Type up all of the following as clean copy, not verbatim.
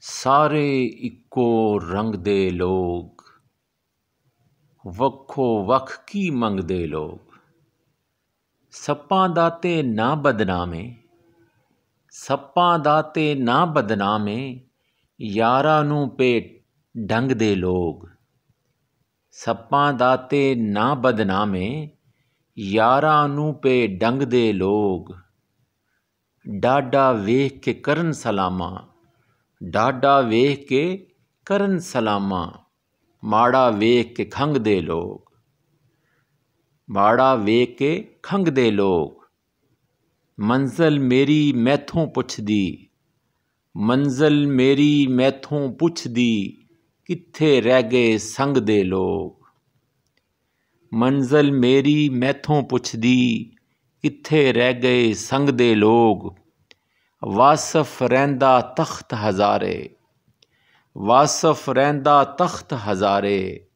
ਸਾਰੇ ਇੱਕੋ ਰੰਗ ਦੇ ਲੋਕ, ਵੱਖੋ ਵੱਖ ਕੀ ਮੰਗਦੇ ਲੋਕ। ਸੱਪਾਂ ਦਾ ਤੇ ਨਾ ਬਦਨਾਮੇ, ਸੱਪਾਂ ਦਾ ਤੇ ਨਾ ਬਦਨਾਮੇ, ਯਾਰਾਂ ਨੂੰ ਪੇ ਡੰਗ ਦੇ ਲੋਕ। ਸੱਪਾਂ ਦਾ ਤੇ ਨਾ ਬਦਨਾਮੇ, ਯਾਰਾਂ ਨੂੰ ਪੇ ਡੰਗ ਦੇ ਲੋਕ। ਡਾਢਾ ਵੇਖ ਕੇ ਕਰਨ ਸਲਾਮਾਂ, ਡਾਢਾ ਵੇਖ ਕੇ ਕਰਨ ਸਲਾਮਾਂ, ਮਾੜਾ ਵੇਖ ਕੇ ਖੰਘਦੇ ਲੋਕ। ਮਾੜਾ ਵੇਖ ਕੇ ਖੰਘਦੇ ਲੋਕ। ਮੰਜ਼ਲ ਮੇਰੀ ਮੈਥੋਂ ਪੁੱਛਦੀ, ਮੰਜ਼ਲ ਮੇਰੀ ਮੈਥੋਂ ਪੁੱਛਦੀ, ਕਿੱਥੇ ਰਹਿ ਗਏ ਸੰਗ ਦੇ ਲੋਕ। ਮੰਜ਼ਲ ਮੇਰੀ ਮੈਥੋਂ ਪੁੱਛਦੀ, ਕਿੱਥੇ ਰਹਿ ਗਏ ਸੰਗ ਦੇ ਲੋਕ। ਵਾਸਫ ਰਹਿੰਦਾ ਤਖ਼ਤ ਹਜ਼ਾਰੇ, ਵਾਸਫ ਰਹਿੰਦਾ ਤਖ਼ਤ ਹਜ਼ਾਰੇ,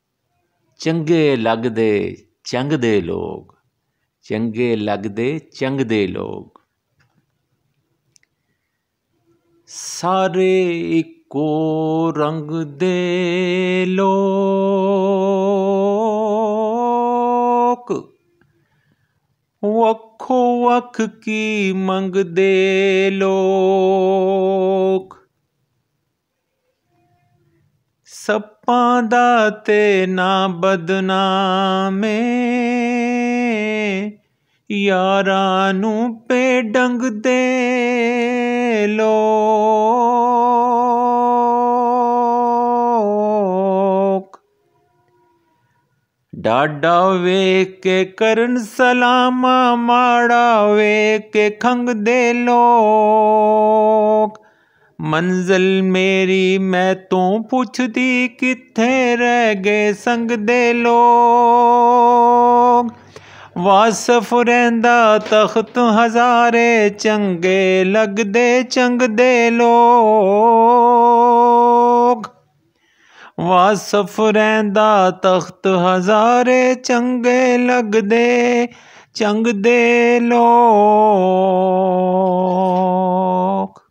ਚੰਗੇ ਲੱਗਦੇ ਚੰਗ ਦੇ ਲੋਕ, ਚੰਗੇ ਲੱਗਦੇ ਚੰਗ ਦੇ ਲੋਕ। ਸਾਰੇ ਇੱਕੋ ਰੰਗ ਦੇ ਲੋਕ, ਵੱਖੋ ਵੱਖ ਕੀ ਮੰਗਦੇ ਲੋਕ। ਸੱਪਾਂ ਦਾ ਤੇ ਨਾ ਬਦਨਾਮੇ, ਯਾਰਾਂ ਨੂੰ ਪੇ ਡੰਗ ਦੇ ਲੋਕ। ਡਾਢਾ ਵੇਖ ਕੇ ਕਰਨ ਸਲਾਮਾਂ, ਮਾੜਾ ਵੇਖ ਕੇ ਖੰਘਦੇ ਲੋਕ। ਮੰਜ਼ਲ ਮੇਰੀ ਮੈਥੋਂ ਪੁੱਛਦੀ, ਕਿੱਥੇ ਰਹਿ ਗਏ ਸੰਗ ਦੇ ਲੋਕ। ਵਾਸਫ ਰਹਿੰਦਾ ਤਖ਼ਤ ਹਜ਼ਾਰੇ, ਚੰਗੇ ਲੱਗਦੇ ਚੰਗ ਦੇ ਲੋਕ। ਵਾਸਫ ਰਹਿੰਦਾ ਤਖ਼ਤ ਹਜ਼ਾਰੇ, ਚੰਗੇ ਲੱਗਦੇ ਚੰਗ ਦੇ ਲੋਕ।